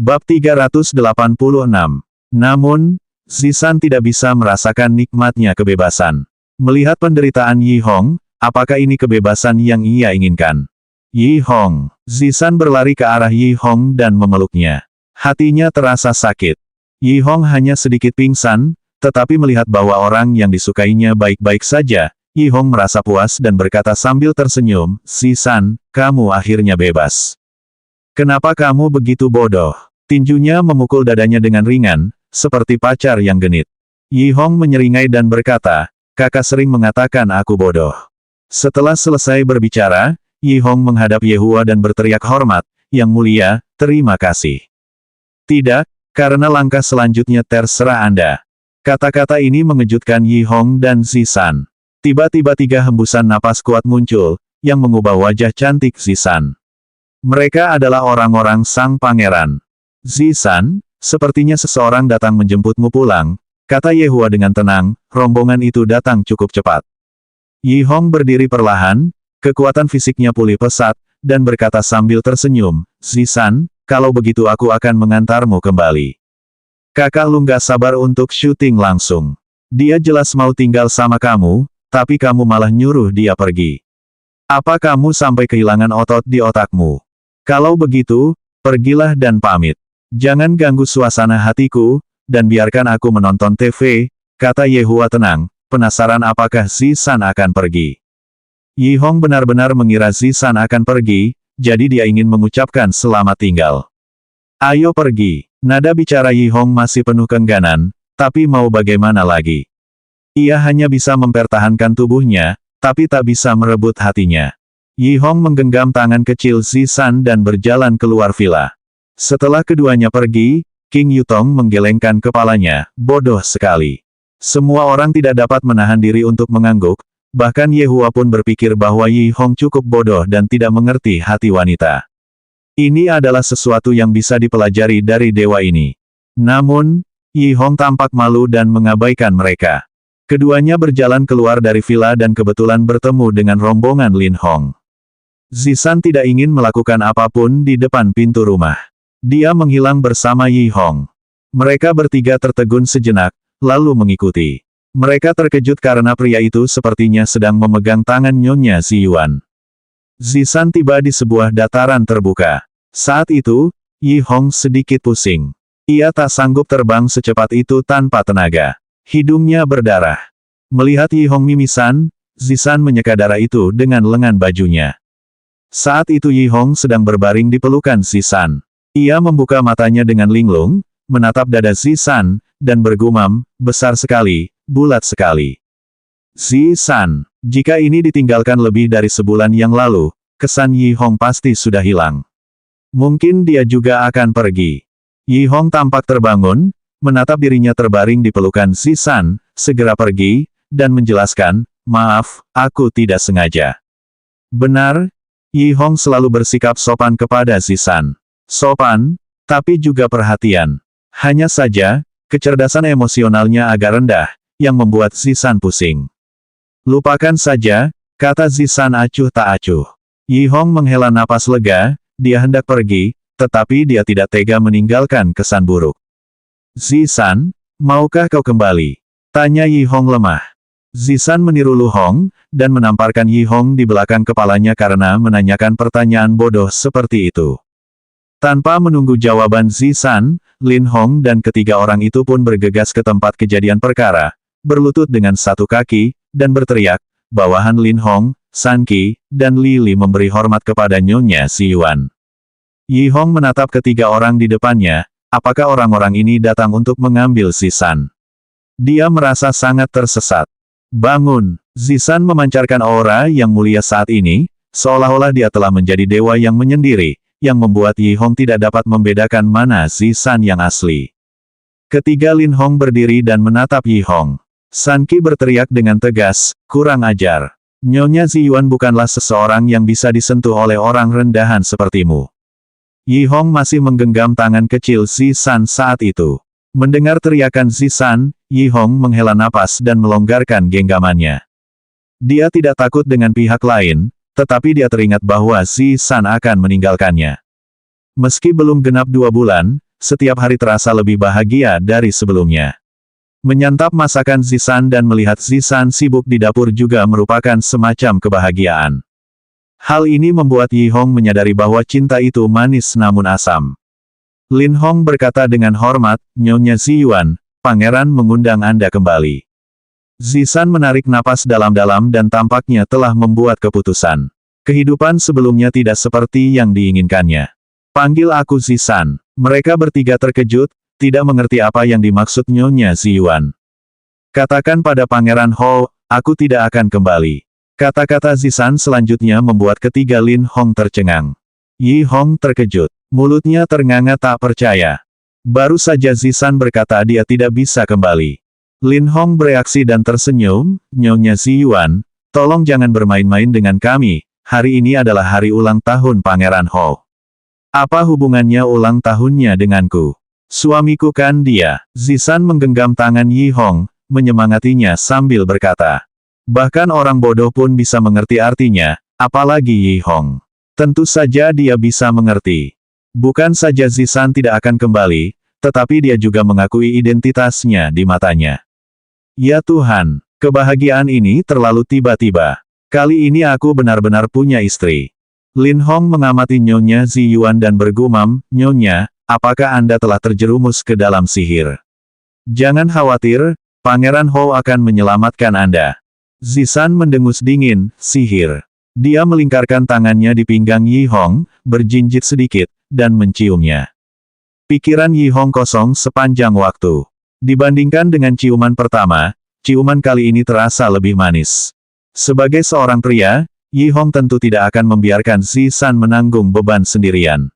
Bab 386. Namun, Zisan tidak bisa merasakan nikmatnya kebebasan. Melihat penderitaan Yi Hong, apakah ini kebebasan yang ia inginkan? Yi Hong. Zisan berlari ke arah Yi Hong dan memeluknya. Hatinya terasa sakit. Yi Hong hanya sedikit pingsan, tetapi melihat bahwa orang yang disukainya baik-baik saja, Yi Hong merasa puas dan berkata sambil tersenyum, "Zisan, kamu akhirnya bebas. Kenapa kamu begitu bodoh?" Tinjunya memukul dadanya dengan ringan, seperti pacar yang genit. Yi Hong menyeringai dan berkata, "Kakak sering mengatakan aku bodoh." Setelah selesai berbicara, Yi Hong menghadap Yehua dan berteriak hormat, "Yang mulia, terima kasih." "Tidak, karena langkah selanjutnya terserah Anda." Kata-kata ini mengejutkan Yi Hong dan Zisan. Tiba-tiba 3 hembusan napas kuat muncul, yang mengubah wajah cantik Zisan. Mereka adalah orang-orang sang pangeran. "Zisan, sepertinya seseorang datang menjemputmu pulang," kata Yehua dengan tenang, "rombongan itu datang cukup cepat." Yi Hong berdiri perlahan, kekuatan fisiknya pulih pesat, dan berkata sambil tersenyum, "Zisan, kalau begitu aku akan mengantarmu kembali." "Kakak Lu nggak sabar untuk syuting langsung. Dia jelas mau tinggal sama kamu, tapi kamu malah nyuruh dia pergi. Apa kamu sampai kehilangan otot di otakmu? Kalau begitu, pergilah dan pamit. Jangan ganggu suasana hatiku, dan biarkan aku menonton TV," kata Yehua tenang, penasaran apakah Zisan akan pergi. Yi Hong benar-benar mengira Zisan akan pergi, jadi dia ingin mengucapkan selamat tinggal. "Ayo pergi." Nada bicara Yi Hong masih penuh keengganan, tapi mau bagaimana lagi? Ia hanya bisa mempertahankan tubuhnya, tapi tak bisa merebut hatinya. Yi Hong menggenggam tangan kecil Zisan dan berjalan keluar villa. Setelah keduanya pergi, King Yutong menggelengkan kepalanya, bodoh sekali. Semua orang tidak dapat menahan diri untuk mengangguk, bahkan Yehua pun berpikir bahwa Yi Hong cukup bodoh dan tidak mengerti hati wanita. Ini adalah sesuatu yang bisa dipelajari dari dewa ini. Namun, Yi Hong tampak malu dan mengabaikan mereka. Keduanya berjalan keluar dari villa dan kebetulan bertemu dengan rombongan Lin Hong. Zisan tidak ingin melakukan apapun di depan pintu rumah. Dia menghilang bersama Yi Hong. Mereka bertiga tertegun sejenak, lalu mengikuti. Mereka terkejut karena pria itu sepertinya sedang memegang tangan Nyonya Ziyuan. Zisan tiba di sebuah dataran terbuka. Saat itu, Yi Hong sedikit pusing. Ia tak sanggup terbang secepat itu tanpa tenaga. Hidungnya berdarah. Melihat Yi Hong mimisan, Zisan menyeka darah itu dengan lengan bajunya. Saat itu Yi Hong sedang berbaring di pelukan Zisan. Ia membuka matanya dengan linglung, menatap dada Zisan, dan bergumam, "Besar sekali, bulat sekali." Zisan, jika ini ditinggalkan lebih dari sebulan yang lalu, kesan Yi Hong pasti sudah hilang. Mungkin dia juga akan pergi. Yi Hong tampak terbangun, menatap dirinya terbaring di pelukan Zisan, segera pergi, dan menjelaskan, "Maaf, aku tidak sengaja." Benar, Yi Hong selalu bersikap sopan kepada Zisan. Sopan, tapi juga perhatian. Hanya saja, kecerdasan emosionalnya agak rendah, yang membuat Zisan pusing. "Lupakan saja," kata Zisan acuh tak acuh. Yi Hong menghela napas lega, dia hendak pergi, tetapi dia tidak tega meninggalkan kesan buruk. "Zisan, maukah kau kembali?" tanya Yi Hong lemah. Zisan meniru Lu Hong, dan menamparkan Yi Hong di belakang kepalanya karena menanyakan pertanyaan bodoh seperti itu. Tanpa menunggu jawaban Zisan, Lin Hong dan ketiga orang itu pun bergegas ke tempat kejadian perkara, berlutut dengan satu kaki, dan berteriak, bawahan Lin Hong, San Qi, dan Li Li memberi hormat kepada Nyonya Ziyuan. Yi Hong menatap ketiga orang di depannya, apakah orang-orang ini datang untuk mengambil Zisan? Dia merasa sangat tersesat. "Bangun!" Zisan memancarkan aura yang mulia saat ini, seolah-olah dia telah menjadi dewa yang menyendiri, yang membuat Yi Hong tidak dapat membedakan mana Zisan yang asli. Ketiga Lin Hong berdiri dan menatap Yi Hong. San Qi berteriak dengan tegas, "Kurang ajar. Nyonya Ziyuan bukanlah seseorang yang bisa disentuh oleh orang rendahan sepertimu." Yi Hong masih menggenggam tangan kecil Zisan saat itu. Mendengar teriakan Zisan, Yi Hong menghela napas dan melonggarkan genggamannya. Dia tidak takut dengan pihak lain, tetapi dia teringat bahwa Zisan akan meninggalkannya. Meski belum genap 2 bulan, setiap hari terasa lebih bahagia dari sebelumnya. Menyantap masakan Zisan dan melihat Zisan sibuk di dapur juga merupakan semacam kebahagiaan. Hal ini membuat Yi Hong menyadari bahwa cinta itu manis namun asam. Lin Hong berkata dengan hormat, "Nyonya Ziyuan, pangeran mengundang Anda kembali." Zisan menarik napas dalam-dalam dan tampaknya telah membuat keputusan. Kehidupan sebelumnya tidak seperti yang diinginkannya. "Panggil aku Zisan." Mereka bertiga terkejut, tidak mengerti apa yang dimaksud Nyonya Ziyuan. "Katakan pada Pangeran Ho, aku tidak akan kembali." Kata-kata Zisan selanjutnya membuat ketiga Lin Hong tercengang. Yi Hong terkejut. Mulutnya ternganga tak percaya. Baru saja Zisan berkata dia tidak bisa kembali. Lin Hong bereaksi dan tersenyum, "Nyonya Ziyuan, tolong jangan bermain-main dengan kami, hari ini adalah hari ulang tahun Pangeran Ho. Apa hubungannya ulang tahunnya denganku? Suamiku kan dia." Zisan menggenggam tangan Yi Hong, menyemangatinya sambil berkata. Bahkan orang bodoh pun bisa mengerti artinya, apalagi Yi Hong. Tentu saja dia bisa mengerti. Bukan saja Zisan tidak akan kembali, tetapi dia juga mengakui identitasnya di matanya. Ya Tuhan, kebahagiaan ini terlalu tiba-tiba. Kali ini aku benar-benar punya istri. Lin Hong mengamati Nyonya Ziyuan dan bergumam, "Nyonya, apakah Anda telah terjerumus ke dalam sihir?" "Jangan khawatir, Pangeran Ho akan menyelamatkan Anda." Zisan mendengus dingin, "Sihir." Dia melingkarkan tangannya di pinggang Yi Hong, berjinjit sedikit, dan menciumnya. Pikiran Yi Hong kosong sepanjang waktu. Dibandingkan dengan ciuman pertama, ciuman kali ini terasa lebih manis. Sebagai seorang pria, Yi Hong tentu tidak akan membiarkan Zisan menanggung beban sendirian.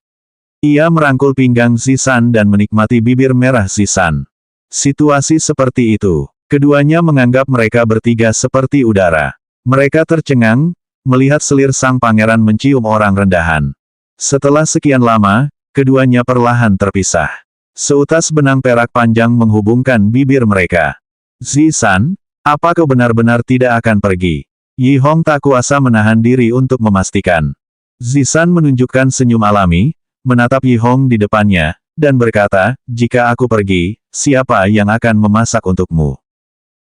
Ia merangkul pinggang Zisan dan menikmati bibir merah Zisan. Situasi seperti itu, keduanya menganggap mereka bertiga seperti udara. Mereka tercengang, melihat selir sang pangeran mencium orang rendahan. Setelah sekian lama, keduanya perlahan terpisah. Seutas benang perak panjang menghubungkan bibir mereka. "Zisan, apa kau benar-benar tidak akan pergi?" Yi Hong tak kuasa menahan diri untuk memastikan. Zisan menunjukkan senyum alami, menatap Yi Hong di depannya, dan berkata, "Jika aku pergi, siapa yang akan memasak untukmu?"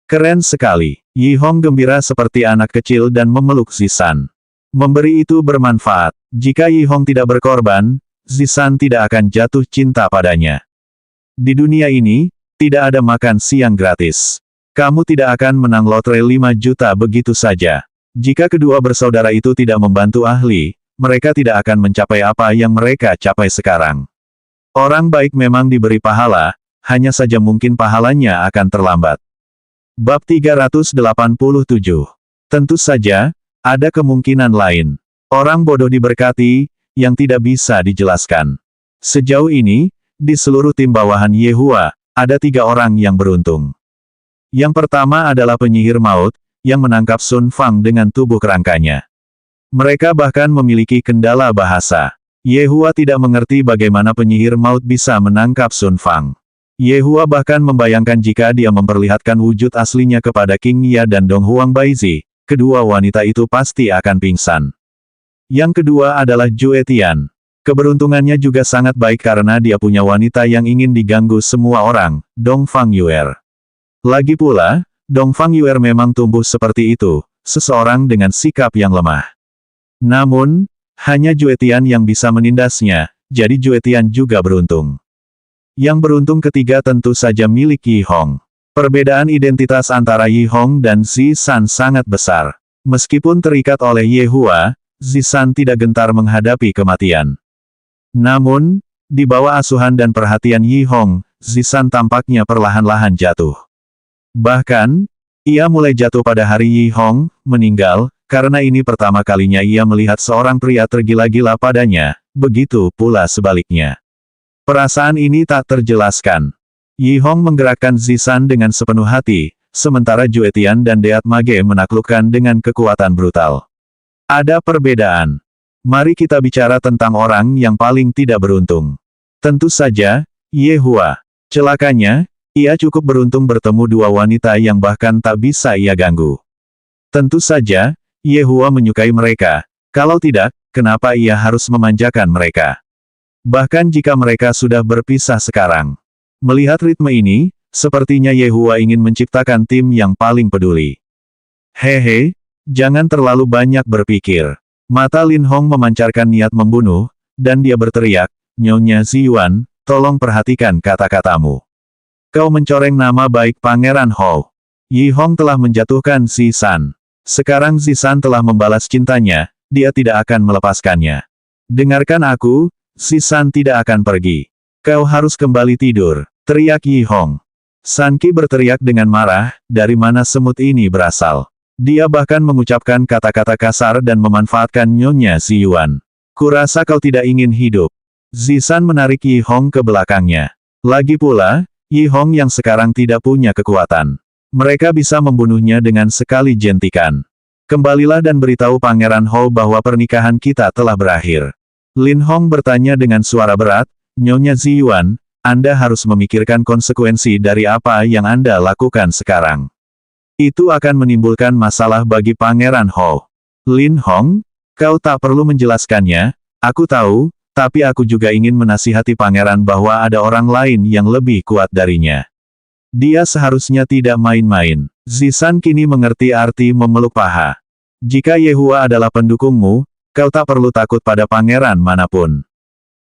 Keren sekali. Yi Hong gembira seperti anak kecil dan memeluk Zisan. Memberi itu bermanfaat. Jika Yi Hong tidak berkorban, Zisan tidak akan jatuh cinta padanya. Di dunia ini, tidak ada makan siang gratis. Kamu tidak akan menang lotre 5 juta begitu saja. Jika kedua bersaudara itu tidak membantu ahli, mereka tidak akan mencapai apa yang mereka capai sekarang. Orang baik memang diberi pahala, hanya saja mungkin pahalanya akan terlambat. Bab 387. Tentu saja, ada kemungkinan lain. Orang bodoh diberkati, yang tidak bisa dijelaskan. Sejauh ini, di seluruh tim bawahan Yehua, ada 3 orang yang beruntung. Yang pertama adalah penyihir maut, yang menangkap Sun Fang dengan tubuh kerangkanya. Mereka bahkan memiliki kendala bahasa. Yehua tidak mengerti bagaimana penyihir maut bisa menangkap Sun Fang. Yehua bahkan membayangkan jika dia memperlihatkan wujud aslinya kepada King Ya dan Dong Huang Baizi, kedua wanita itu pasti akan pingsan. Yang kedua adalah Jue Tian. Keberuntungannya juga sangat baik karena dia punya wanita yang ingin diganggu semua orang, Dong Fang Yuer. Lagi pula, Dong Fang Yuer memang tumbuh seperti itu, seseorang dengan sikap yang lemah. Namun, hanya Jue Tian yang bisa menindasnya, jadi Jue Tian juga beruntung. Yang beruntung ketiga tentu saja milik Yi Hong. Perbedaan identitas antara Yi Hong dan Zisan sangat besar. Meskipun terikat oleh Yehua, Zisan tidak gentar menghadapi kematian. Namun, di bawah asuhan dan perhatian Yi Hong, Zisan tampaknya perlahan-lahan jatuh. Bahkan, ia mulai jatuh pada hari Yi Hong meninggal, karena ini pertama kalinya ia melihat seorang pria tergila-gila padanya, begitu pula sebaliknya. Perasaan ini tak terjelaskan. Yi Hong menggerakkan Zisan dengan sepenuh hati, sementara Jue Tian dan Deat Mage menaklukkan dengan kekuatan brutal. Ada perbedaan. Mari kita bicara tentang orang yang paling tidak beruntung. Tentu saja, Yehua. Celakanya, ia cukup beruntung bertemu 2 wanita yang bahkan tak bisa ia ganggu. Tentu saja, Yehua menyukai mereka. Kalau tidak, kenapa ia harus memanjakan mereka? Bahkan jika mereka sudah berpisah sekarang. Melihat ritme ini, sepertinya Yehua ingin menciptakan tim yang paling peduli. Hehe, jangan terlalu banyak berpikir. Mata Lin Hong memancarkan niat membunuh, dan dia berteriak, Nyonya Ziyuan, tolong perhatikan kata-katamu. Kau mencoreng nama baik Pangeran Hou. Yi Hong telah menjatuhkan Zisan. Sekarang Zisan telah membalas cintanya, dia tidak akan melepaskannya. Dengarkan aku, Zisan tidak akan pergi. Kau harus kembali tidur, teriak Yi Hong. San Qi berteriak dengan marah, dari mana semut ini berasal. Dia bahkan mengucapkan kata-kata kasar dan memanfaatkan Nyonya Ziyuan. Kurasa kau tidak ingin hidup. Zisan menarik Yi Hong ke belakangnya. Lagi pula, Yi Hong yang sekarang tidak punya kekuatan. Mereka bisa membunuhnya dengan sekali jentikan. Kembalilah dan beritahu Pangeran Hou bahwa pernikahan kita telah berakhir. Lin Hong bertanya dengan suara berat, Nyonya Ziyuan, Anda harus memikirkan konsekuensi dari apa yang Anda lakukan sekarang. Itu akan menimbulkan masalah bagi Pangeran Hou. Lin Hong, kau tak perlu menjelaskannya, aku tahu, tapi aku juga ingin menasihati Pangeran bahwa ada orang lain yang lebih kuat darinya. Dia seharusnya tidak main-main. Zisan kini mengerti arti memeluk paha. Jika Yehua adalah pendukungmu, kau tak perlu takut pada pangeran manapun.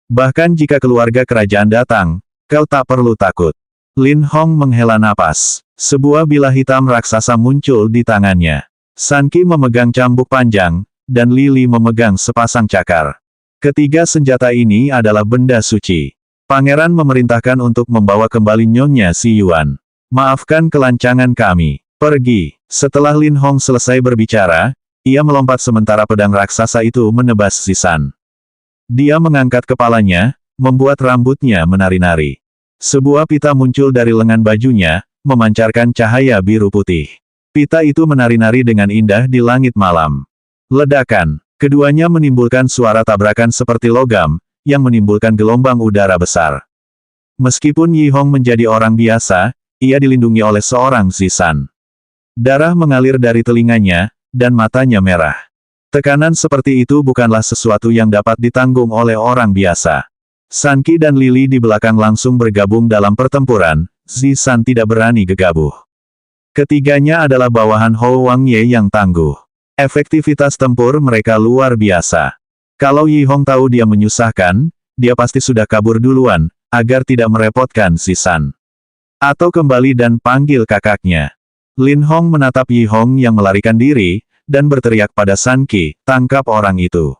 Bahkan jika keluarga kerajaan datang, kau tak perlu takut. Lin Hong menghela napas. Sebuah bilah hitam raksasa muncul di tangannya. San Qi memegang cambuk panjang, dan Lili memegang sepasang cakar. Ketiga senjata ini adalah benda suci. Pangeran memerintahkan untuk membawa kembali Nyonya Ziyuan. Maafkan kelancangan kami. Pergi. Setelah Lin Hong selesai berbicara, ia melompat sementara pedang raksasa itu menebas Zisan. Dia mengangkat kepalanya, membuat rambutnya menari-nari. Sebuah pita muncul dari lengan bajunya, memancarkan cahaya biru putih. Pita itu menari-nari dengan indah di langit malam. Ledakan. Keduanya menimbulkan suara tabrakan seperti logam, yang menimbulkan gelombang udara besar. Meskipun Yi Hong menjadi orang biasa, ia dilindungi oleh seorang Zisan. Darah mengalir dari telinganya, dan matanya merah. Tekanan seperti itu bukanlah sesuatu yang dapat ditanggung oleh orang biasa. San Qi dan Lili di belakang langsung bergabung dalam pertempuran, Zisan tidak berani gegabah. Ketiganya adalah bawahan Hou Wangye yang tangguh. Efektivitas tempur mereka luar biasa. Kalau Yi Hong tahu dia menyusahkan, dia pasti sudah kabur duluan, agar tidak merepotkan Zisan. Atau kembali dan panggil kakaknya. Lin Hong menatap Yi Hong yang melarikan diri, dan berteriak pada San Qi, tangkap orang itu.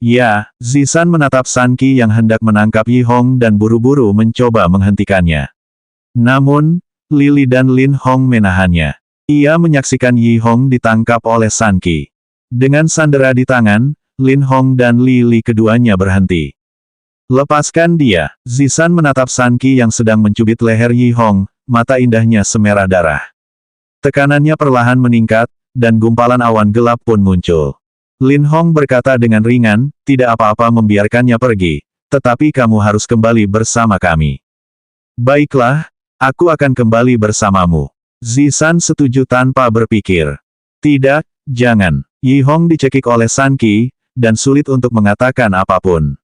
Ya, Zisan menatap San Qi yang hendak menangkap Yi Hong dan buru-buru mencoba menghentikannya. Namun, Lili dan Lin Hong menahannya. Ia menyaksikan Yi Hong ditangkap oleh San Qi. Dengan sandera di tangan, Lin Hong dan Lili keduanya berhenti. Lepaskan dia. Zisan menatap San Qi yang sedang mencubit leher Yi Hong, mata indahnya semerah darah. Tekanannya perlahan meningkat, dan gumpalan awan gelap pun muncul. Lin Hong berkata dengan ringan, tidak apa-apa membiarkannya pergi, tetapi kamu harus kembali bersama kami. Baiklah, aku akan kembali bersamamu. Zisan setuju tanpa berpikir. Tidak, jangan. Yi Hong dicekik oleh San Qi, dan sulit untuk mengatakan apapun.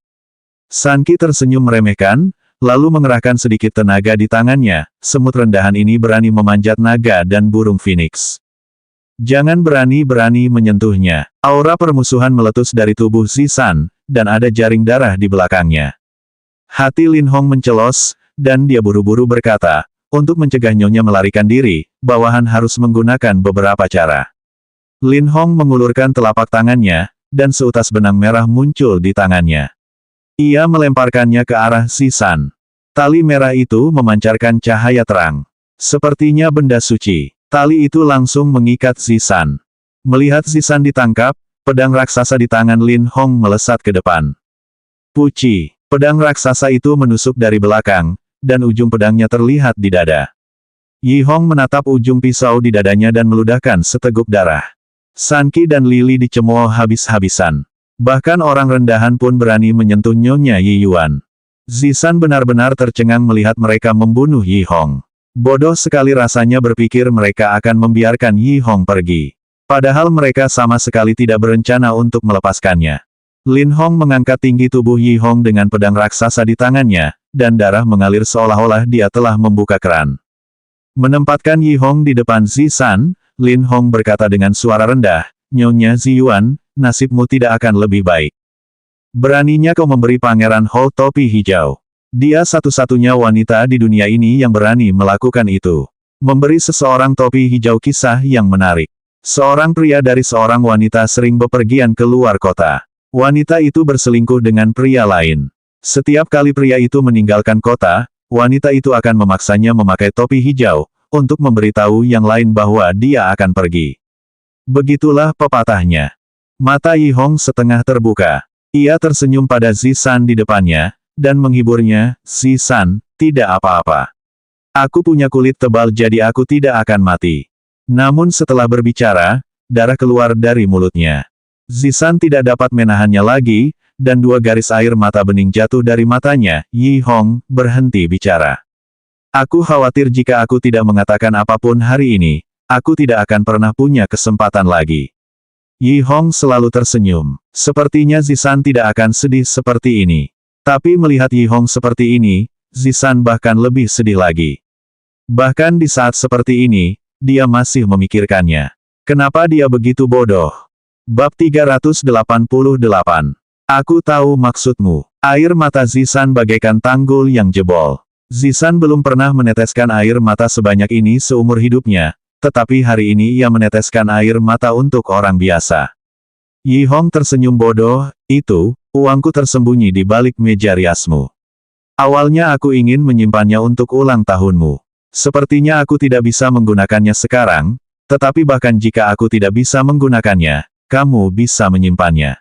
San Qi tersenyum meremehkan, lalu mengerahkan sedikit tenaga di tangannya, semut rendahan ini berani memanjat naga dan burung phoenix. Jangan berani-berani menyentuhnya. Aura permusuhan meletus dari tubuh Zisan, dan ada jaring darah di belakangnya. Hati Lin Hong mencelos, dan dia buru-buru berkata, untuk mencegah Nyonya melarikan diri, bawahan harus menggunakan beberapa cara. Lin Hong mengulurkan telapak tangannya, dan seutas benang merah muncul di tangannya. Ia melemparkannya ke arah Zisan. Tali merah itu memancarkan cahaya terang. Sepertinya benda suci. Tali itu langsung mengikat Zisan. Melihat Zisan ditangkap, pedang raksasa di tangan Lin Hong melesat ke depan. Puci. Pedang raksasa itu menusuk dari belakang, dan ujung pedangnya terlihat di dada. Yi Hong menatap ujung pisau di dadanya dan meludahkan seteguk darah. San Qi dan Lili dicemooh habis-habisan. Bahkan orang rendahan pun berani menyentuh Nyonya Yi Yuan. Zisan benar-benar tercengang melihat mereka membunuh Yi Hong. Bodoh sekali rasanya berpikir mereka akan membiarkan Yi Hong pergi. Padahal mereka sama sekali tidak berencana untuk melepaskannya. Lin Hong mengangkat tinggi tubuh Yi Hong dengan pedang raksasa di tangannya, dan darah mengalir seolah-olah dia telah membuka keran. Menempatkan Yi Hong di depan Zisan, Lin Hong berkata dengan suara rendah, "Nyonya Ziyuan, nasibmu tidak akan lebih baik. Beraninya kau memberi Pangeran Hou topi hijau. Dia satu-satunya wanita di dunia ini yang berani melakukan itu. Memberi seseorang topi hijau kisah yang menarik. Seorang pria dari seorang wanita sering bepergian ke luar kota. Wanita itu berselingkuh dengan pria lain. Setiap kali pria itu meninggalkan kota, wanita itu akan memaksanya memakai topi hijau, untuk memberitahu yang lain bahwa dia akan pergi. Begitulah pepatahnya." Mata Yi Hong setengah terbuka. Ia tersenyum pada Zisan di depannya, dan menghiburnya, "Zisan, tidak apa-apa. Aku punya kulit tebal jadi aku tidak akan mati." Namun setelah berbicara, darah keluar dari mulutnya. Zisan tidak dapat menahannya lagi, dan dua garis air mata bening jatuh dari matanya. "Yi Hong, berhenti bicara. Aku khawatir jika aku tidak mengatakan apapun hari ini, aku tidak akan pernah punya kesempatan lagi." Yi Hong selalu tersenyum. Sepertinya Zisan tidak akan sedih seperti ini. Tapi melihat Yi Hong seperti ini, Zisan bahkan lebih sedih lagi. Bahkan di saat seperti ini, dia masih memikirkannya. Kenapa dia begitu bodoh? Bab 388. Aku tahu maksudmu. Air mata Zisan bagaikan tanggul yang jebol. Zisan belum pernah meneteskan air mata sebanyak ini seumur hidupnya, tetapi hari ini ia meneteskan air mata untuk orang biasa. Yi Hong tersenyum bodoh, "Itu, uangku tersembunyi di balik meja riasmu. Awalnya aku ingin menyimpannya untuk ulang tahunmu. Sepertinya aku tidak bisa menggunakannya sekarang, tetapi bahkan jika aku tidak bisa menggunakannya, kamu bisa menyimpannya.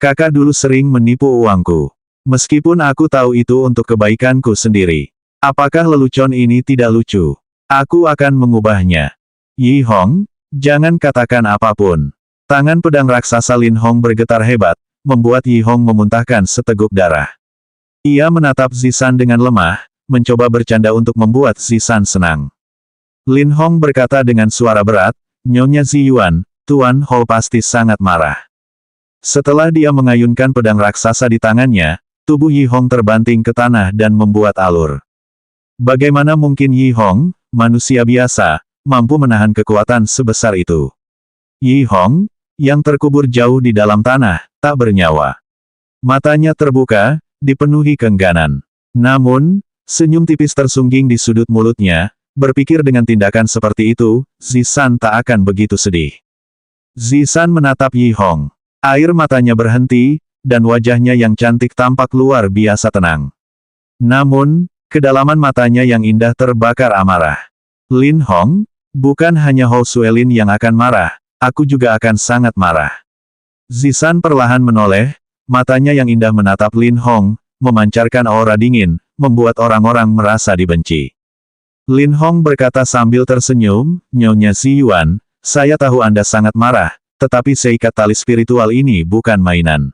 Kakak dulu sering menipu uangku. Meskipun aku tahu itu untuk kebaikanku sendiri. Apakah lelucon ini tidak lucu? Aku akan mengubahnya." "Yi Hong, jangan katakan apapun." Tangan pedang raksasa Lin Hong bergetar hebat, membuat Yi Hong memuntahkan seteguk darah. Ia menatap Zisan dengan lemah, mencoba bercanda untuk membuat Zisan senang. Lin Hong berkata dengan suara berat, "Nyonya Ziyuan, Tuan Hou pasti sangat marah." Setelah dia mengayunkan pedang raksasa di tangannya, tubuh Yi Hong terbanting ke tanah dan membuat alur. Bagaimana mungkin Yi Hong, manusia biasa, mampu menahan kekuatan sebesar itu? Yi Hong, yang terkubur jauh di dalam tanah, tak bernyawa. Matanya terbuka, dipenuhi keengganan. Namun, senyum tipis tersungging di sudut mulutnya, berpikir dengan tindakan seperti itu, Zisan tak akan begitu sedih. Zisan menatap Yi Hong. Air matanya berhenti, dan wajahnya yang cantik tampak luar biasa tenang. Namun, kedalaman matanya yang indah terbakar amarah. "Lin Hong, bukan hanya Hou Suelin yang akan marah, aku juga akan sangat marah." Zisan perlahan menoleh, matanya yang indah menatap Lin Hong, memancarkan aura dingin, membuat orang-orang merasa dibenci. Lin Hong berkata sambil tersenyum, "Nyonya Ziyuan, saya tahu Anda sangat marah, tetapi seikat tali spiritual ini bukan mainan."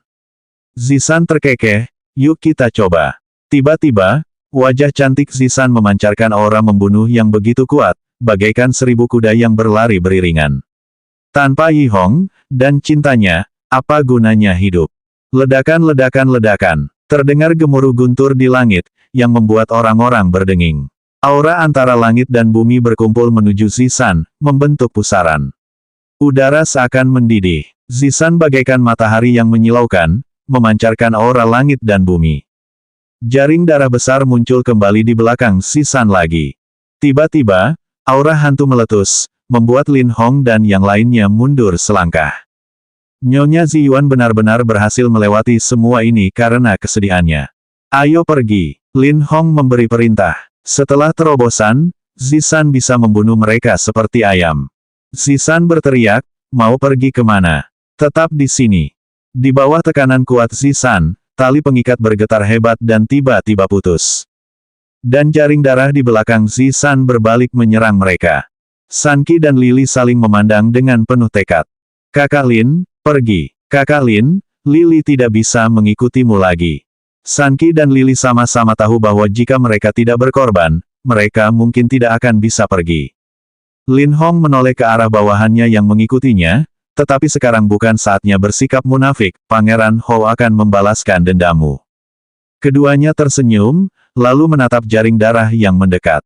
Zisan terkekeh, "Yuk kita coba." Tiba-tiba, wajah cantik Zisan memancarkan aura membunuh yang begitu kuat, bagaikan 1000 kuda yang berlari beriringan. Tanpa Yi Hong, dan cintanya, apa gunanya hidup? Ledakan-ledakan-ledakan, terdengar gemuruh guntur di langit, yang membuat orang-orang berdenging. Aura antara langit dan bumi berkumpul menuju Zisan, membentuk pusaran. Udara seakan mendidih. Zisan bagaikan matahari yang menyilaukan, memancarkan aura langit dan bumi. Jaring darah besar muncul kembali di belakang Zisan lagi. Tiba-tiba, aura hantu meletus, membuat Lin Hong dan yang lainnya mundur selangkah. Nyonya Ziyuan benar-benar berhasil melewati semua ini karena kesedihannya. "Ayo pergi." Lin Hong memberi perintah. Setelah terobosan, Zisan bisa membunuh mereka seperti ayam. Zisan berteriak, "Mau pergi kemana? Tetap di sini." Di bawah tekanan kuat Zisan, tali pengikat bergetar hebat dan tiba-tiba putus. Dan jaring darah di belakang Zisan berbalik menyerang mereka. Sanki dan Lili saling memandang dengan penuh tekad. "Kakak Lin, pergi." "Kakak Lin, Lili tidak bisa mengikutimu lagi." Sanki dan Lili sama-sama tahu bahwa jika mereka tidak berkorban, mereka mungkin tidak akan bisa pergi. Lin Hong menoleh ke arah bawahannya yang mengikutinya, Tetapi sekarang bukan saatnya bersikap munafik, Pangeran Hou akan membalaskan dendammu. Keduanya tersenyum, lalu menatap jaring darah yang mendekat.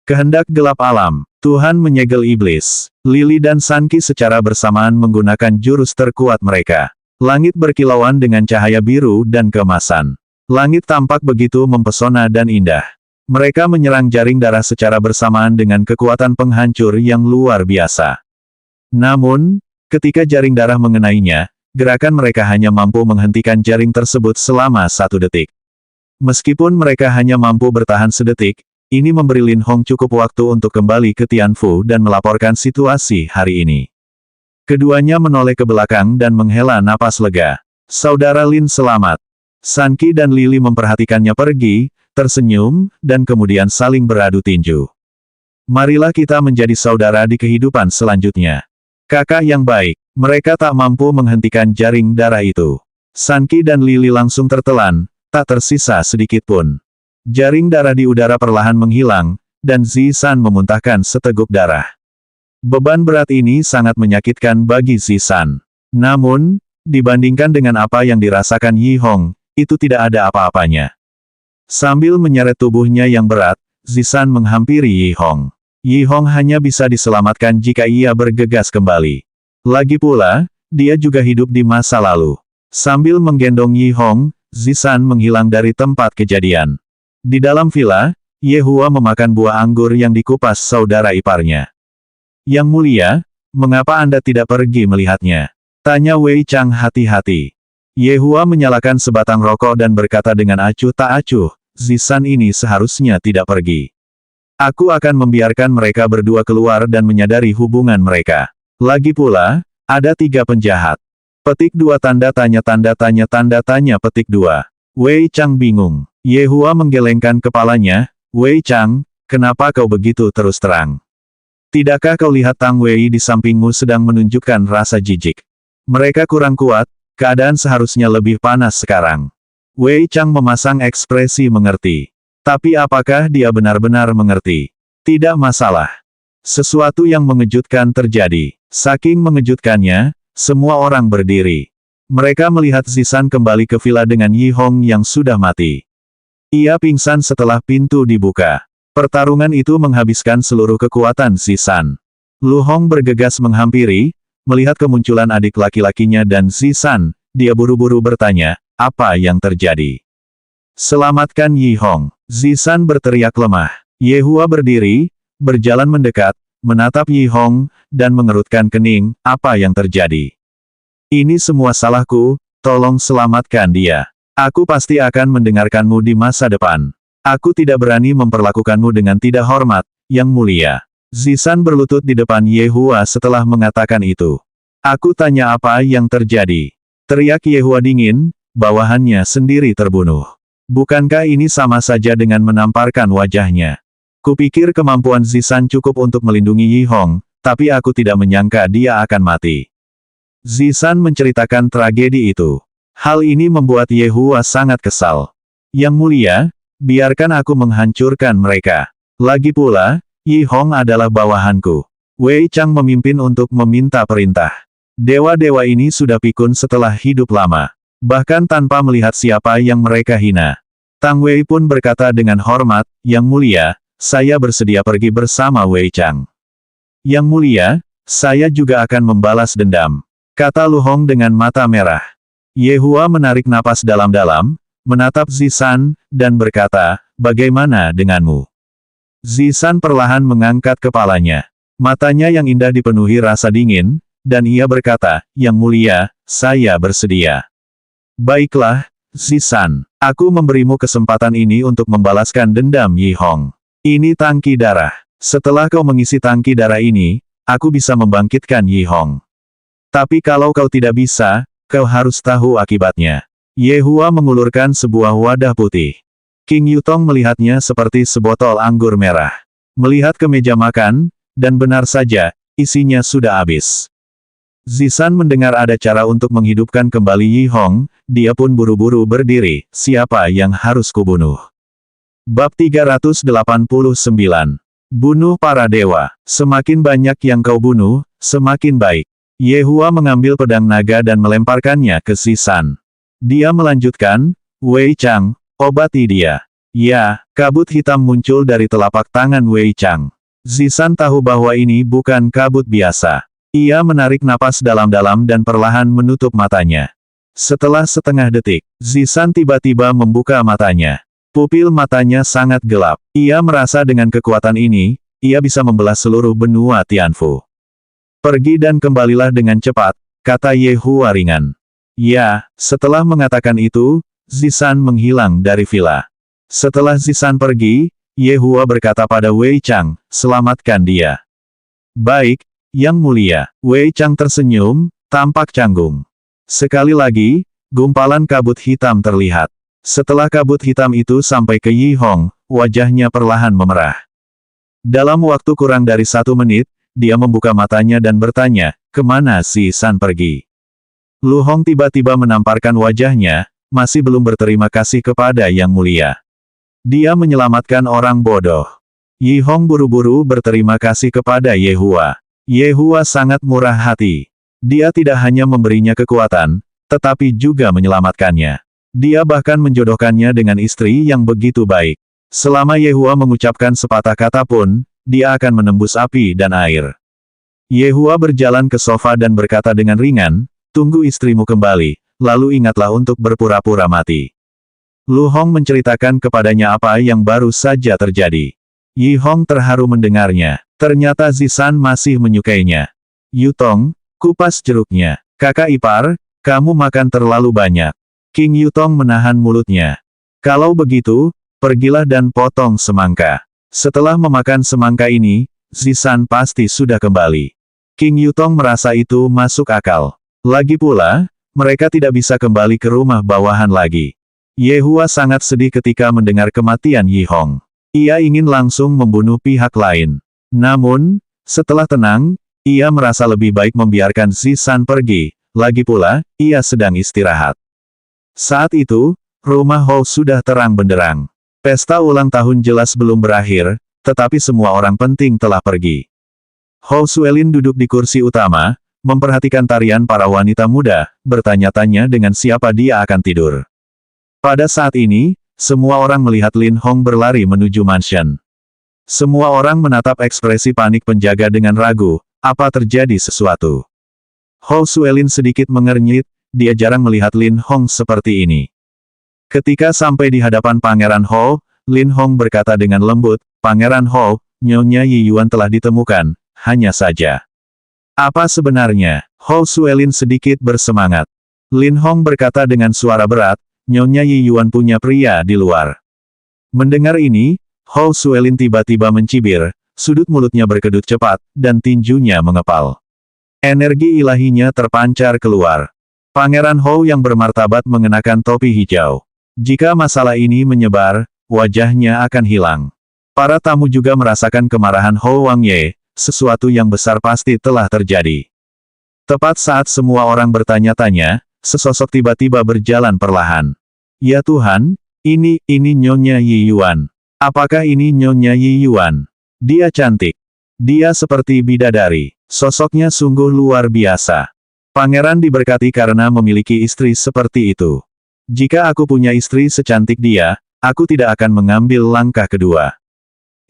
Kehendak gelap alam, Tuhan menyegel iblis. Lily dan Sanki secara bersamaan menggunakan jurus terkuat mereka. Langit berkilauan dengan cahaya biru dan keemasan. Langit tampak begitu mempesona dan indah. Mereka menyerang jaring darah secara bersamaan dengan kekuatan penghancur yang luar biasa. Namun, ketika jaring darah mengenainya, gerakan mereka hanya mampu menghentikan jaring tersebut selama 1 detik. Meskipun mereka hanya mampu bertahan sedetik, ini memberi Lin Hong cukup waktu untuk kembali ke Tianfu dan melaporkan situasi hari ini. Keduanya menoleh ke belakang dan menghela napas lega. Saudara Lin selamat. Sanki dan Lily memperhatikannya pergi, tersenyum, dan kemudian saling beradu tinju. Marilah kita menjadi saudara di kehidupan selanjutnya. Kakak yang baik, mereka tak mampu menghentikan jaring darah itu. Sanki dan Lily langsung tertelan, tak tersisa sedikit pun. Jaring darah di udara perlahan menghilang, dan Zisan memuntahkan seteguk darah. Beban berat ini sangat menyakitkan bagi Zisan. Namun, dibandingkan dengan apa yang dirasakan Yi Hong, itu tidak ada apa-apanya. Sambil menyeret tubuhnya yang berat, Zisan menghampiri Yi Hong. Yi Hong hanya bisa diselamatkan jika ia bergegas kembali. Lagi pula, dia juga hidup di masa lalu. Sambil menggendong Yi Hong, Zisan menghilang dari tempat kejadian. Di dalam villa, Ye Hua memakan buah anggur yang dikupas saudara iparnya. Yang mulia, mengapa Anda tidak pergi melihatnya? Tanya Wei Chang hati-hati. Ye Hua menyalakan sebatang rokok dan berkata dengan acuh tak acuh, Zisan ini seharusnya tidak pergi. Aku akan membiarkan mereka berdua keluar dan menyadari hubungan mereka. Lagi pula, ada 3 penjahat. Petik 2 tanda tanya petik 2. Wei Chang bingung. Ye Hua menggelengkan kepalanya, Wei Chang, kenapa kau begitu terus terang? Tidakkah kau lihat Tang Wei di sampingmu sedang menunjukkan rasa jijik? Mereka kurang kuat, keadaan seharusnya lebih panas sekarang. Wei Chang memasang ekspresi mengerti. Tapi apakah dia benar-benar mengerti? Tidak masalah. Sesuatu yang mengejutkan terjadi. Saking mengejutkannya, semua orang berdiri. Mereka melihat Zisan kembali ke villa dengan Yi Hong yang sudah mati. Ia pingsan setelah pintu dibuka. Pertarungan itu menghabiskan seluruh kekuatan Zisan. Lu Hong bergegas menghampiri, melihat kemunculan adik laki-lakinya dan Zisan, dia buru-buru bertanya, apa yang terjadi? Selamatkan Yi Hong. Zisan berteriak lemah. Ye Hua berdiri, berjalan mendekat, menatap Yi Hong, dan mengerutkan kening, apa yang terjadi? Ini semua salahku, tolong selamatkan dia. Aku pasti akan mendengarkanmu di masa depan. Aku tidak berani memperlakukanmu dengan tidak hormat, yang mulia. Zisan berlutut di depan Ye Hua setelah mengatakan itu. Aku tanya apa yang terjadi? Teriak Ye Hua dingin, bawahannya sendiri terbunuh. Bukankah ini sama saja dengan menamparkan wajahnya? Kupikir kemampuan Zisan cukup untuk melindungi Yi Hong, tapi aku tidak menyangka dia akan mati. Zisan menceritakan tragedi itu. Hal ini membuat Ye Hua sangat kesal. Yang mulia, biarkan aku menghancurkan mereka. Lagi pula, Yi Hong adalah bawahanku. Wei Chang memimpin untuk meminta perintah. Dewa-dewa ini sudah pikun setelah hidup lama. Bahkan tanpa melihat siapa yang mereka hina. Tang Wei pun berkata dengan hormat, Yang mulia, saya bersedia pergi bersama Wei Chang. Yang mulia, saya juga akan membalas dendam. Kata Lu Hong dengan mata merah. Ye Hua menarik napas dalam-dalam, menatap Zisan, dan berkata, bagaimana denganmu? Zisan perlahan mengangkat kepalanya. Matanya yang indah dipenuhi rasa dingin, dan ia berkata, Yang mulia, saya bersedia. Baiklah, Zisan, aku memberimu kesempatan ini untuk membalaskan dendam Yi Hong. Ini tangki darah. Setelah kau mengisi tangki darah ini, aku bisa membangkitkan Yi Hong. Tapi kalau kau tidak bisa, kau harus tahu akibatnya. Ye Hua mengulurkan sebuah wadah putih. King Yutong melihatnya seperti sebotol anggur merah. Melihat ke meja makan, dan benar saja, isinya sudah habis. Zisan mendengar ada cara untuk menghidupkan kembali Yi Hong, dia pun buru-buru berdiri, siapa yang harus kubunuh? Bab 389. Bunuh para dewa. Semakin banyak yang kau bunuh, semakin baik. Ye Hua mengambil pedang naga dan melemparkannya ke Zisan. Dia melanjutkan, Wei Chang, obati dia. Ya, kabut hitam muncul dari telapak tangan Wei Chang. Zisan tahu bahwa ini bukan kabut biasa. Ia menarik napas dalam-dalam dan perlahan menutup matanya. Setelah setengah detik, Zisan tiba-tiba membuka matanya. Pupil matanya sangat gelap. Ia merasa dengan kekuatan ini, ia bisa membelah seluruh benua Tianfu. Pergi dan kembalilah dengan cepat, kata Ye Hua ringan. Ya, setelah mengatakan itu, Zisan menghilang dari villa. Setelah Zisan pergi, Ye Hua berkata pada Wei Chang, selamatkan dia. Baik, Yang Mulia. Wei Chang tersenyum, tampak canggung. Sekali lagi, gumpalan kabut hitam terlihat. Setelah kabut hitam itu sampai ke Yi Hong, wajahnya perlahan memerah. Dalam waktu kurang dari 1 menit, dia membuka matanya dan bertanya, kemana si San pergi? Lu Hong tiba-tiba menamparkan wajahnya, masih belum berterima kasih kepada Yang Mulia. Dia menyelamatkan orang bodoh. Yi Hong buru-buru berterima kasih kepada Ye Hua. Ye Hua sangat murah hati. Dia tidak hanya memberinya kekuatan, tetapi juga menyelamatkannya. Dia bahkan menjodohkannya dengan istri yang begitu baik. Selama Ye Hua mengucapkan sepatah kata pun, dia akan menembus api dan air. Ye Hua berjalan ke sofa dan berkata dengan ringan, tunggu istrimu kembali, lalu ingatlah untuk berpura-pura mati. Lu Hong menceritakan kepadanya apa yang baru saja terjadi. Yi Hong terharu mendengarnya. Ternyata Zisan masih menyukainya. Yutong, kupas jeruknya. Kakak ipar, kamu makan terlalu banyak. King Yutong menahan mulutnya. Kalau begitu, pergilah dan potong semangka. Setelah memakan semangka ini, Zisan pasti sudah kembali. King Yutong merasa itu masuk akal. Lagi pula, mereka tidak bisa kembali ke rumah bawahan lagi. Ye Hua sangat sedih ketika mendengar kematian Yi Hong. Ia ingin langsung membunuh pihak lain. Namun, setelah tenang, ia merasa lebih baik membiarkan Zisan pergi, lagi pula, ia sedang istirahat. Saat itu, rumah Hou sudah terang benderang. Pesta ulang tahun jelas belum berakhir, tetapi semua orang penting telah pergi. Hou Suelin duduk di kursi utama, memperhatikan tarian para wanita muda, bertanya-tanya dengan siapa dia akan tidur. Pada saat ini, semua orang melihat Lin Hong berlari menuju mansion. Semua orang menatap ekspresi panik penjaga dengan ragu, apa terjadi sesuatu. Hou Suelin sedikit mengernyit, dia jarang melihat Lin Hong seperti ini. Ketika sampai di hadapan Pangeran Hou, Lin Hong berkata dengan lembut, Pangeran Hou, Nyonya Yi Yuan telah ditemukan, hanya saja. Apa sebenarnya? Hou Suelin sedikit bersemangat. Lin Hong berkata dengan suara berat, Nyonya Yi Yuan punya pria di luar. Mendengar ini, Hou Suelin tiba-tiba mencibir, sudut mulutnya berkedut cepat, dan tinjunya mengepal. Energi ilahinya terpancar keluar. Pangeran Hou yang bermartabat mengenakan topi hijau. Jika masalah ini menyebar, wajahnya akan hilang. Para tamu juga merasakan kemarahan Hou Wang Ye, sesuatu yang besar pasti telah terjadi. Tepat saat semua orang bertanya-tanya, sesosok tiba-tiba berjalan perlahan. Ya Tuhan, ini Nyonya Yi Yuan. Apakah ini Nyonya Yi Yuan? Dia cantik. Dia seperti bidadari. Sosoknya sungguh luar biasa. Pangeran diberkati karena memiliki istri seperti itu. Jika aku punya istri secantik dia, aku tidak akan mengambil langkah kedua.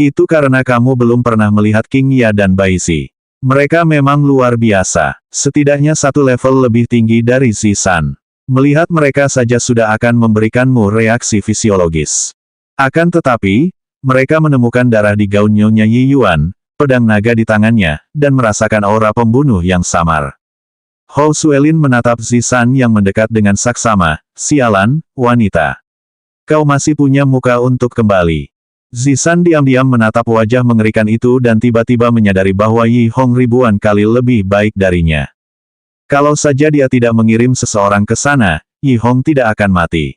Itu karena kamu belum pernah melihat King Ya dan Baizi. Mereka memang luar biasa. Setidaknya 1 level lebih tinggi dari Zisan. Melihat mereka saja sudah akan memberikanmu reaksi fisiologis. Akan tetapi, mereka menemukan darah di gaun Nyonya Yi Yuan, pedang naga di tangannya, dan merasakan aura pembunuh yang samar. Hou Suelin menatap Zisan yang mendekat dengan saksama, sialan, wanita. Kau masih punya muka untuk kembali. Zisan diam-diam menatap wajah mengerikan itu dan tiba-tiba menyadari bahwa Yi Hong ribuan kali lebih baik darinya. Kalau saja dia tidak mengirim seseorang ke sana, Yi Hong tidak akan mati.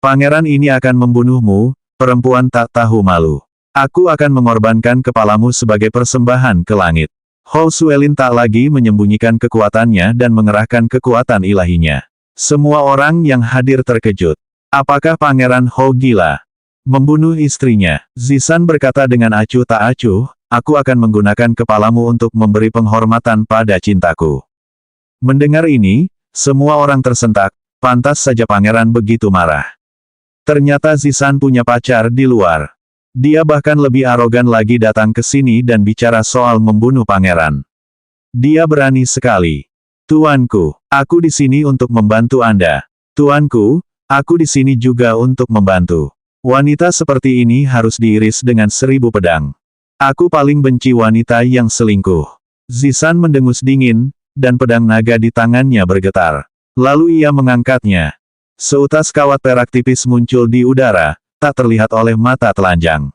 Pangeran ini akan membunuhmu, perempuan tak tahu malu. Aku akan mengorbankan kepalamu sebagai persembahan ke langit. Hou Suelin tak lagi menyembunyikan kekuatannya dan mengerahkan kekuatan ilahinya. Semua orang yang hadir terkejut. Apakah Pangeran Hou gila? Membunuh istrinya. Zisan berkata dengan acuh tak acuh, aku akan menggunakan kepalamu untuk memberi penghormatan pada cintaku. Mendengar ini, semua orang tersentak, pantas saja pangeran begitu marah. Ternyata Zisan punya pacar di luar. Dia bahkan lebih arogan lagi datang ke sini dan bicara soal membunuh pangeran. Dia berani sekali. Tuanku, aku di sini untuk membantu Anda. Tuanku, aku di sini juga untuk membantu. Wanita seperti ini harus diiris dengan 1000 pedang. Aku paling benci wanita yang selingkuh. Zisan mendengus dingin, dan pedang naga di tangannya bergetar. Lalu ia mengangkatnya. Seutas kawat perak tipis muncul di udara, tak terlihat oleh mata telanjang.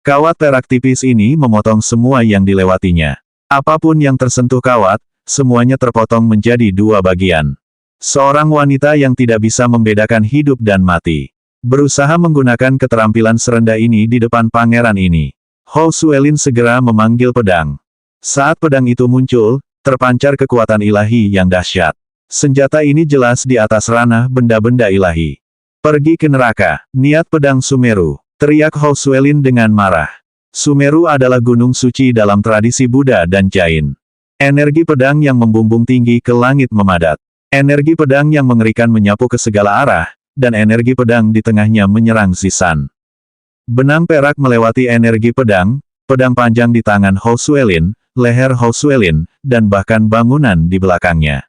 Kawat perak tipis ini memotong semua yang dilewatinya. Apapun yang tersentuh kawat, semuanya terpotong menjadi 2 bagian. Seorang wanita yang tidak bisa membedakan hidup dan mati, berusaha menggunakan keterampilan serendah ini di depan pangeran ini. Hou Suelin segera memanggil pedang. Saat pedang itu muncul, terpancar kekuatan ilahi yang dahsyat. Senjata ini jelas di atas ranah benda-benda ilahi. Pergi ke neraka, niat pedang Sumeru, teriak Hou Suelin dengan marah. Sumeru adalah gunung suci dalam tradisi Buddha dan Jain. Energi pedang yang membumbung tinggi ke langit memadat. Energi pedang yang mengerikan menyapu ke segala arah, dan energi pedang di tengahnya menyerang Zisan. Benang perak melewati energi pedang, pedang panjang di tangan Hou Suelin, leher Hou Suelin, dan bahkan bangunan di belakangnya.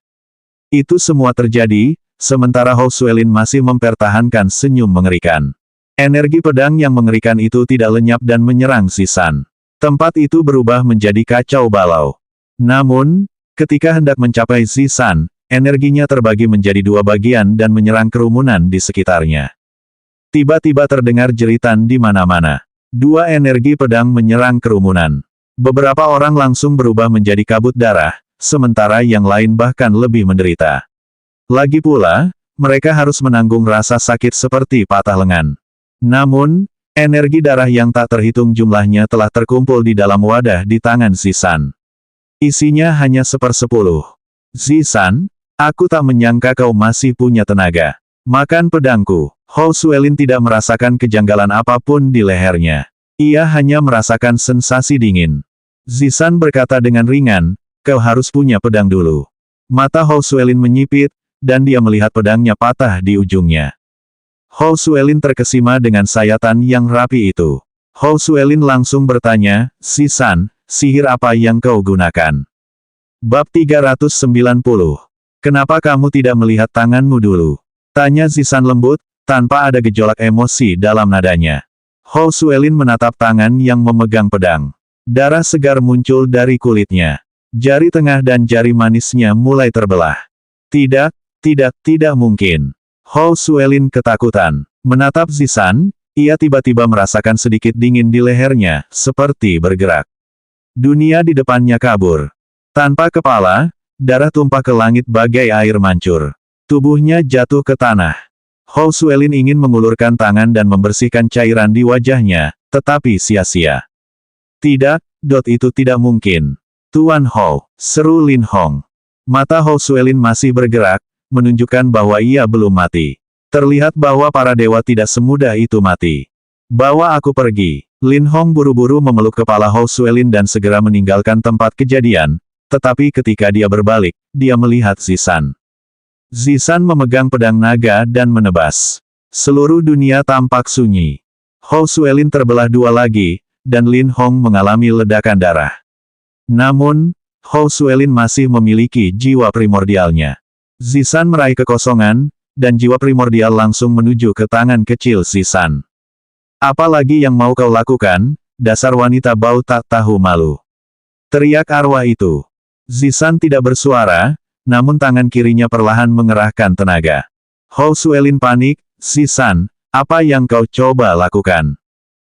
Itu semua terjadi, sementara Hou Suelin masih mempertahankan senyum mengerikan. Energi pedang yang mengerikan itu tidak lenyap dan menyerang Zisan. Tempat itu berubah menjadi kacau balau. Namun, ketika hendak mencapai Zisan, energinya terbagi menjadi 2 bagian dan menyerang kerumunan di sekitarnya. Tiba-tiba terdengar jeritan di mana-mana. 2 energi pedang menyerang kerumunan. Beberapa orang langsung berubah menjadi kabut darah, sementara yang lain bahkan lebih menderita. Lagi pula, mereka harus menanggung rasa sakit seperti patah lengan. Namun, energi darah yang tak terhitung jumlahnya telah terkumpul di dalam wadah di tangan Zisan. Isinya hanya 1/10. Zisan, aku tak menyangka kau masih punya tenaga. Makan pedangku. Hou Suelin tidak merasakan kejanggalan apapun di lehernya. Ia hanya merasakan sensasi dingin. Zisan berkata dengan ringan, kau harus punya pedang dulu. Mata Hou Suelin menyipit, dan dia melihat pedangnya patah di ujungnya. Hou Suelin terkesima dengan sayatan yang rapi itu. Hou Suelin langsung bertanya, Zisan, sihir apa yang kau gunakan? Bab 390. Kenapa kamu tidak melihat tanganmu dulu? Tanya Zisan lembut, tanpa ada gejolak emosi dalam nadanya. Hou Suelin menatap tangan yang memegang pedang. Darah segar muncul dari kulitnya. Jari tengah dan jari manisnya mulai terbelah. Tidak mungkin. Hou Suelin ketakutan. Menatap Zisan, ia tiba-tiba merasakan sedikit dingin di lehernya, seperti bergerak. Dunia di depannya kabur. Tanpa kepala, darah tumpah ke langit bagai air mancur. Tubuhnya jatuh ke tanah. Hou Suelin ingin mengulurkan tangan dan membersihkan cairan di wajahnya, tetapi sia-sia. Tidak, itu tidak mungkin. Tuan Hou, seru Lin Hong. Mata Hou Suelin masih bergerak, menunjukkan bahwa ia belum mati. Terlihat bahwa para dewa tidak semudah itu mati. Bawa aku pergi. Lin Hong buru-buru memeluk kepala Hou Suelin dan segera meninggalkan tempat kejadian, tetapi ketika dia berbalik, dia melihat Zisan. Zisan memegang pedang naga dan menebas. Seluruh dunia tampak sunyi. Hou Suelin terbelah 2 lagi, dan Lin Hong mengalami ledakan darah. Namun, Hou Suelin masih memiliki jiwa primordialnya. Zisan meraih kekosongan, dan jiwa primordial langsung menuju ke tangan kecil Zisan. Apalagi yang mau kau lakukan, dasar wanita bau tak tahu malu. Teriak arwah itu. Zisan tidak bersuara, namun tangan kirinya perlahan mengerahkan tenaga. Hou Suelin panik, Zisan, apa yang kau coba lakukan?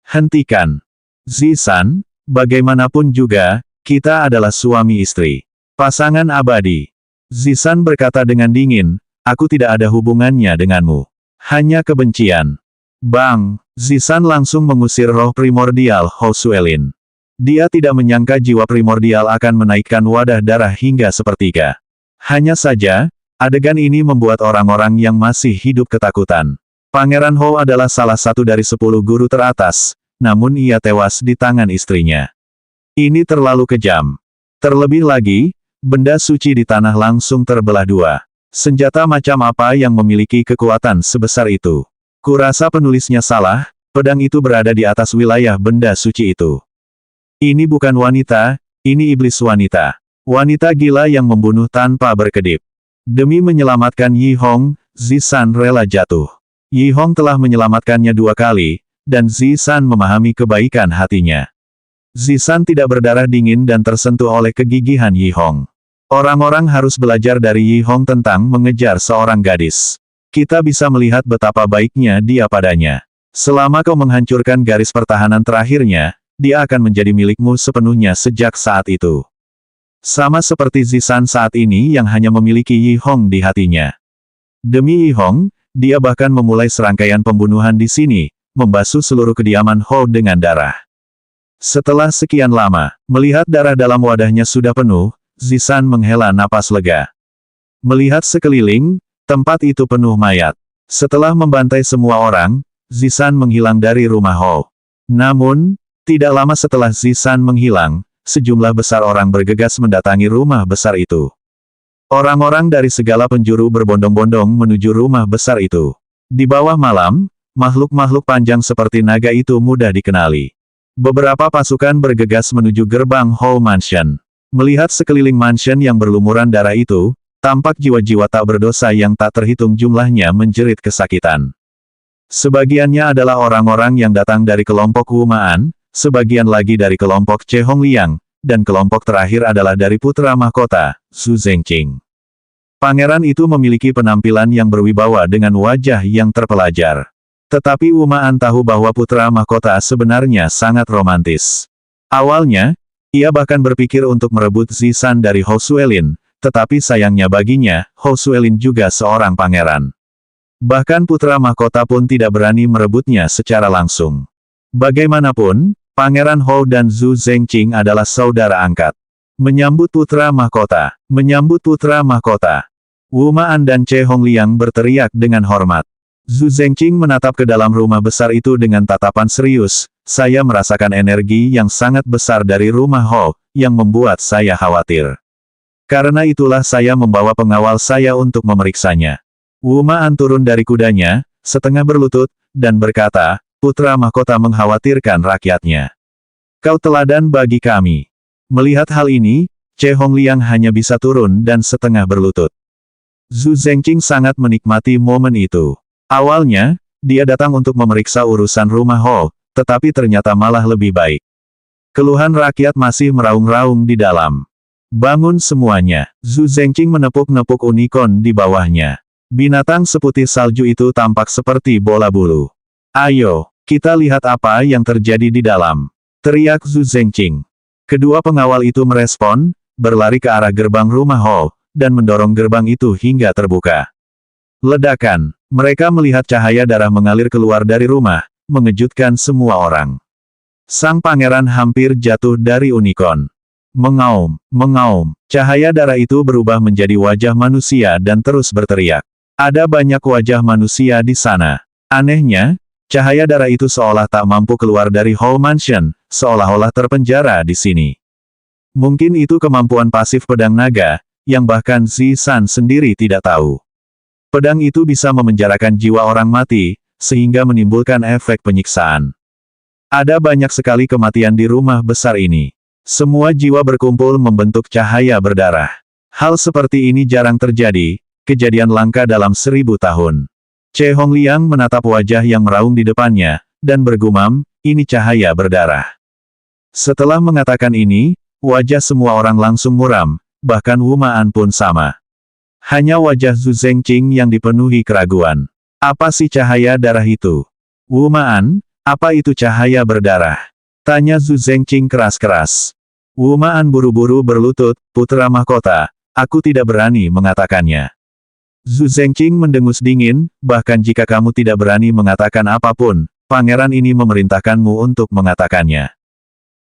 Hentikan. Zisan, bagaimanapun juga, kita adalah suami istri. Pasangan abadi. Zisan berkata dengan dingin, aku tidak ada hubungannya denganmu. Hanya kebencian. Bang! Zisan langsung mengusir roh primordial Hou Suelin. Dia tidak menyangka jiwa primordial akan menaikkan wadah darah hingga sepertiga. Hanya saja, adegan ini membuat orang-orang yang masih hidup ketakutan. Pangeran Hou adalah salah satu dari 10 guru teratas, namun ia tewas di tangan istrinya. Ini terlalu kejam. Terlebih lagi, Benda suci di tanah langsung terbelah dua. Senjata macam apa yang memiliki kekuatan sebesar itu? Kurasa penulisnya salah, pedang itu berada di atas wilayah benda suci itu. Ini bukan wanita, ini iblis wanita. Wanita gila yang membunuh tanpa berkedip. Demi menyelamatkan Yi Hong, Zisan rela jatuh. Yi Hong telah menyelamatkannya 2 kali, dan Zisan memahami kebaikan hatinya. Zisan tidak berdarah dingin dan tersentuh oleh kegigihan Yi Hong. Orang-orang harus belajar dari Yi Hong tentang mengejar seorang gadis. Kita bisa melihat betapa baiknya dia padanya. Selama kau menghancurkan garis pertahanan terakhirnya, dia akan menjadi milikmu sepenuhnya sejak saat itu. Sama seperti Zisan saat ini yang hanya memiliki Yi Hong di hatinya. Demi Yi Hong, dia bahkan memulai serangkaian pembunuhan di sini, membasuh seluruh kediaman Hou dengan darah. Setelah sekian lama, melihat darah dalam wadahnya sudah penuh, Zisan menghela napas lega. Melihat sekeliling, tempat itu penuh mayat. Setelah membantai semua orang, Zisan menghilang dari rumah Hou. Namun, tidak lama setelah Zisan menghilang, sejumlah besar orang bergegas mendatangi rumah besar itu. Orang-orang dari segala penjuru berbondong-bondong menuju rumah besar itu. Di bawah malam, makhluk-makhluk panjang seperti naga itu mudah dikenali. Beberapa pasukan bergegas menuju gerbang Hou Mansion. Melihat sekeliling mansion yang berlumuran darah itu, tampak jiwa-jiwa tak berdosa yang tak terhitung jumlahnya menjerit kesakitan. Sebagiannya adalah orang-orang yang datang dari kelompok Wumaan, sebagian lagi dari kelompok Che Hongliang, dan kelompok terakhir adalah dari putra mahkota, Zhu Zengqing. Pangeran itu memiliki penampilan yang berwibawa dengan wajah yang terpelajar. Tetapi Wumaan tahu bahwa putra mahkota sebenarnya sangat romantis. Awalnya, ia bahkan berpikir untuk merebut Zisan dari Hou Suelin, tetapi sayangnya baginya, Hou Suelin juga seorang pangeran. Bahkan putra mahkota pun tidak berani merebutnya secara langsung. Bagaimanapun, Pangeran Hou dan Zhu Zengqing adalah saudara angkat. Menyambut putra mahkota, menyambut putra mahkota. Wumaan dan Che Hongliang berteriak dengan hormat. Zhu Zengqing menatap ke dalam rumah besar itu dengan tatapan serius. Saya merasakan energi yang sangat besar dari rumah Hou, yang membuat saya khawatir. Karena itulah saya membawa pengawal saya untuk memeriksanya. Wumaan turun dari kudanya, setengah berlutut, dan berkata, putra mahkota mengkhawatirkan rakyatnya. Kau teladan bagi kami. Melihat hal ini, Che Hongliang hanya bisa turun dan setengah berlutut. Zhu Zengqing sangat menikmati momen itu. Awalnya, dia datang untuk memeriksa urusan rumah Hou, tetapi ternyata malah lebih baik. Keluhan rakyat masih meraung-raung di dalam. Bangun semuanya. Zhu Zengqing menepuk-nepuk unicorn di bawahnya. Binatang seputih salju itu tampak seperti bola bulu. Ayo, kita lihat apa yang terjadi di dalam. Teriak Zhu Zengqing. Kedua pengawal itu merespon, berlari ke arah gerbang rumah Hou, dan mendorong gerbang itu hingga terbuka. Ledakan. Mereka melihat cahaya darah mengalir keluar dari rumah, mengejutkan semua orang. Sang pangeran hampir jatuh dari unicorn. Mengaum, mengaum. Cahaya darah itu berubah menjadi wajah manusia dan terus berteriak. Ada banyak wajah manusia di sana. Anehnya, cahaya darah itu seolah tak mampu keluar dari Hou Mansion, seolah-olah terpenjara di sini. Mungkin itu kemampuan pasif pedang naga, yang bahkan Zisan sendiri tidak tahu. Pedang itu bisa memenjarakan jiwa orang mati, sehingga menimbulkan efek penyiksaan. Ada banyak sekali kematian di rumah besar ini. Semua jiwa berkumpul membentuk cahaya berdarah. Hal seperti ini jarang terjadi, kejadian langka dalam 1000 tahun. Che Hongliang menatap wajah yang meraung di depannya, dan bergumam, ini cahaya berdarah. Setelah mengatakan ini, wajah semua orang langsung muram, bahkan Wumaan pun sama. Hanya wajah Zhu Zengqing yang dipenuhi keraguan. Apa sih cahaya darah itu? Wumaan, apa itu cahaya berdarah? Tanya Zhu Zengqing keras-keras. Wumaan buru-buru berlutut, putra mahkota, aku tidak berani mengatakannya. Zhu Zengqing mendengus dingin, bahkan jika kamu tidak berani mengatakan apapun, pangeran ini memerintahkanmu untuk mengatakannya.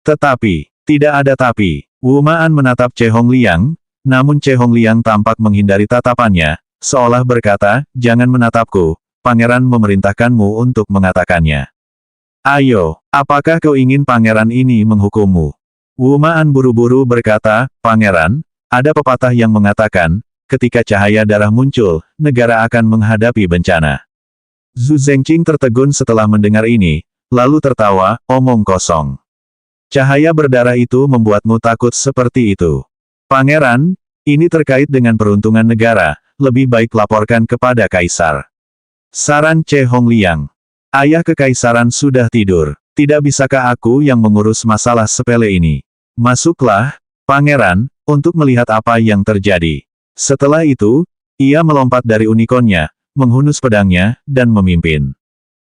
Tetapi, tidak ada tapi. Wumaan menatap Che Hongliang, namun Che Hongliang tampak menghindari tatapannya, seolah berkata, jangan menatapku, pangeran memerintahkanmu untuk mengatakannya. Ayo, apakah kau ingin pangeran ini menghukummu? Wumaan buru-buru berkata, pangeran, Ada pepatah yang mengatakan, ketika cahaya darah muncul, negara akan menghadapi bencana. Zhu Zengqing tertegun setelah mendengar ini, lalu tertawa, omong kosong. Cahaya berdarah itu membuatmu takut seperti itu. Pangeran, ini terkait dengan peruntungan negara, lebih baik laporkan kepada Kaisar. Saran Che Hongliang. Ayah kekaisaran sudah tidur. Tidak bisakah aku yang mengurus masalah sepele ini? Masuklah, Pangeran, untuk melihat apa yang terjadi. Setelah itu, ia melompat dari unicornnya, menghunus pedangnya, dan memimpin.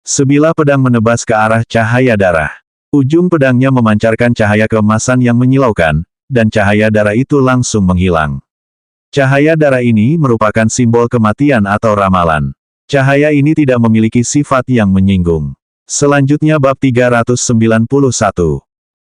Sebilah pedang menebas ke arah cahaya darah. Ujung pedangnya memancarkan cahaya keemasan yang menyilaukan, dan cahaya darah itu langsung menghilang. Cahaya darah ini merupakan simbol kematian atau ramalan. Cahaya ini tidak memiliki sifat yang menyinggung. Selanjutnya bab 391.